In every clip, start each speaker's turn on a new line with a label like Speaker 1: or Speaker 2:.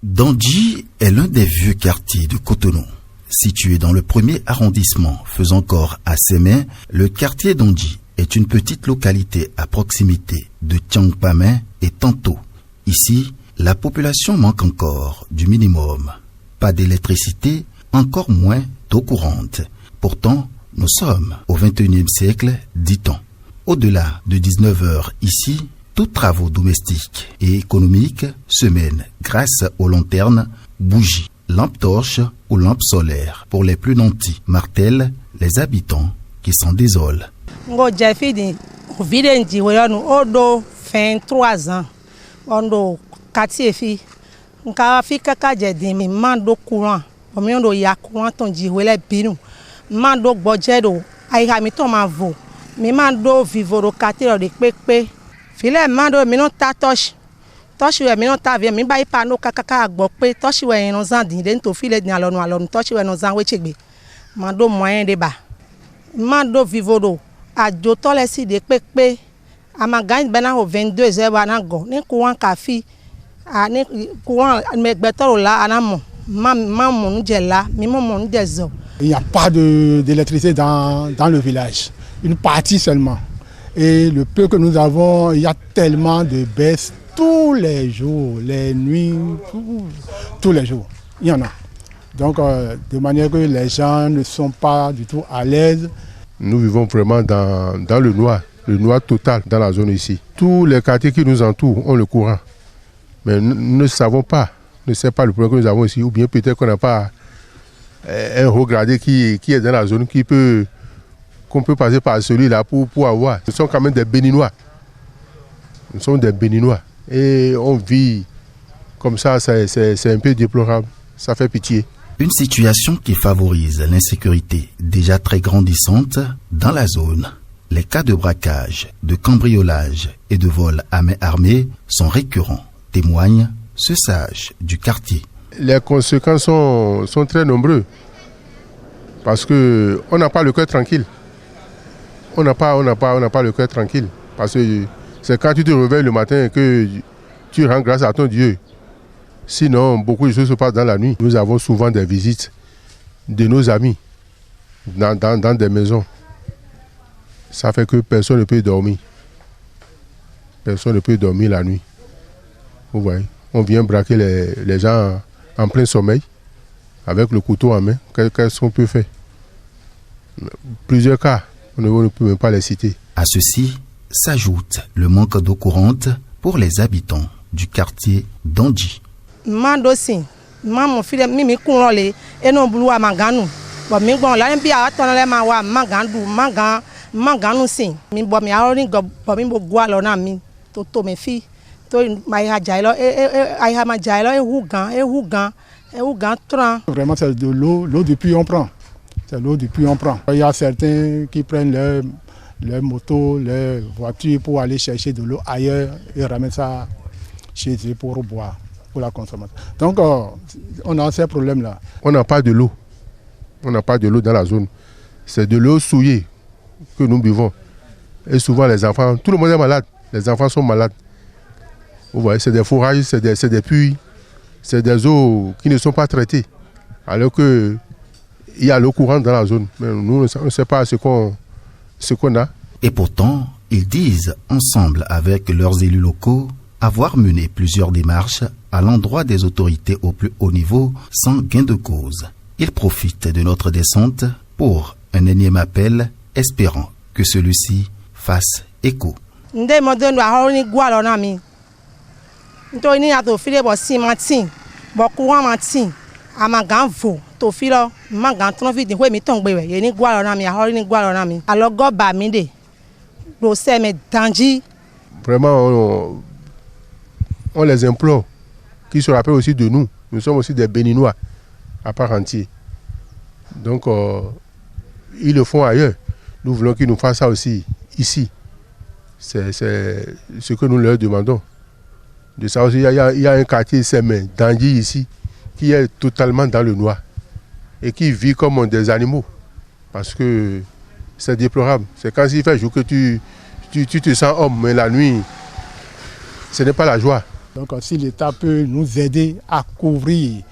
Speaker 1: Dandji est l'un des vieux quartiers de Cotonou. Situé dans le premier arrondissement faisant corps à Sémé, le quartier Dandji est une petite localité à proximité de Tiangpamé et Tanto. Ici, la population manque encore du minimum. Pas d'électricité, encore moins d'eau courante. Pourtant, nous sommes au XXIe siècle, dit-on. Au-delà de 19 heures ici, tous travaux domestiques et économiques se mènent grâce aux lanternes, bougies, lampes torches ou lampes solaires. Pour les plus nantis, martèlent les habitants qui s'en désolent.
Speaker 2: J'ai 23 ans. On quartier fi nka fi kaka je din mi mando courant o mi ndo ya courant ton ji wele binu mando gbojedo ai ha mi ton ma vo mi mando vivoro quartier de pepe file mando mi no ta touch we mi no ta vie mi ba ipa no kaka gbo pe touch we no zan din de to file din alonu touch we no zan we chegbe mando moyen de ba mando vivoro ajo to le si de pepe ama gagne bena ho 22 heures bana go ni courant ka fi ani courant me gbetoro la anamo maman là mi maman des.
Speaker 3: Il n'y a pas d'électricité dans le village, une partie seulement. Et le peu que nous avons, il y a tellement de baisses tous les jours, les nuits, tous les jours. Il y en a. Donc de manière que les gens ne sont pas du tout à l'aise.
Speaker 4: Nous vivons vraiment dans le noir total dans la zone ici. Tous les quartiers qui nous entourent ont le courant. Mais nous ne savons pas, ne sait pas le problème que nous avons ici, ou bien peut-être qu'on n'a pas un haut gradé qui est dans la zone, qu'on peut passer par celui-là pour avoir. Nous sommes quand même des Béninois. Nous sommes des Béninois. Et on vit comme ça, c'est un peu déplorable. Ça fait pitié.
Speaker 1: Une situation qui favorise l'insécurité déjà très grandissante dans la zone. Les cas de braquage, de cambriolage et de vol à main armée sont récurrents, témoigne ce sage du quartier.
Speaker 4: Les conséquences sont très nombreuses parce qu'on n'a pas le cœur tranquille. On n'a pas le cœur tranquille parce que c'est quand tu te réveilles le matin que tu rends grâce à ton Dieu. Sinon, beaucoup de choses se passent dans la nuit. Nous avons souvent des visites de nos amis dans des maisons. Ça fait que personne ne peut dormir. Personne ne peut dormir la nuit. Vous voyez, on vient braquer les gens en plein sommeil, avec le couteau en main. Qu'est-ce qu'on peut faire? Plusieurs cas, on ne peut même pas les citer.
Speaker 1: À ceci s'ajoute le manque d'eau courante pour les habitants du quartier Dandji.
Speaker 2: Mandosi, maman fille mimi kunole et non boulou à Manganu. Bon, mi bon la mbi a tonale ma wa Manganu sin. Mi bo mi a ori go bo mi bo gwa lo na mi to me fi to mai ha jailo ai ha ma jailo e hugan tran.
Speaker 3: Vraiment c'est de l'eau du puits on prend. C'est l'eau du puits on prend. Il y a certains qui prennent leurs motos, leurs voitures pour aller chercher de l'eau ailleurs et ramener ça chez eux pour boire, pour la consommation. Donc on a ces problèmes-là.
Speaker 4: On n'a pas de l'eau. On n'a pas de l'eau dans la zone. C'est de l'eau souillée que nous buvons. Et souvent les enfants, tout le monde est malade. Les enfants sont malades. Vous voyez, c'est des fourrages, c'est des puits, c'est des eaux qui ne sont pas traitées. Alors qu'il y a l'eau courante dans la zone. Mais nous, on ne sait pas ce qu'on a.
Speaker 1: Et pourtant, ils disent, ensemble avec leurs élus locaux, avoir mené plusieurs démarches à l'endroit des autorités au plus haut niveau sans gain de cause. Ils profitent de notre descente pour un énième appel, espérant que celui-ci fasse écho.
Speaker 4: Vraiment, on les implore qu'ils se rappellent aussi de nous. Nous sommes aussi des Béninois à part entière. Donc, ils le font ailleurs. Nous voulons qu'ils nous fassent ça aussi ici. C'est ce que nous leur demandons. De ça aussi, il y a un quartier Sémé, Dandji ici, qui est totalement dans le noir et qui vit comme des animaux. Parce que c'est déplorable. C'est quand il fait jour que tu te sens homme, mais la nuit, ce n'est pas la joie.
Speaker 3: Donc si l'État peut nous aider à couvrir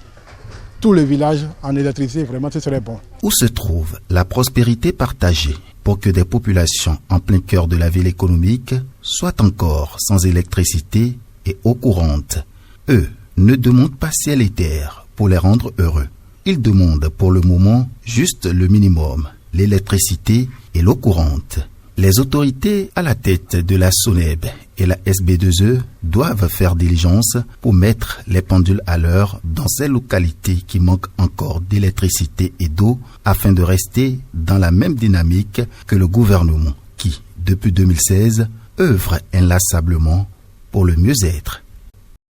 Speaker 3: tout le village en électricité, vraiment ce serait bon.
Speaker 1: Où se trouve la prospérité partagée pour que des populations en plein cœur de la ville économique soient encore sans électricité et eau courante? Eux ne demandent pas ciel et terre pour les rendre heureux. Ils demandent pour le moment juste le minimum, l'électricité et l'eau courante. Les autorités à la tête de la SONEB et la SB2E doivent faire diligence pour mettre les pendules à l'heure dans ces localités qui manquent encore d'électricité et d'eau afin de rester dans la même dynamique que le gouvernement qui, depuis 2016, œuvre inlassablement pour le mieux-être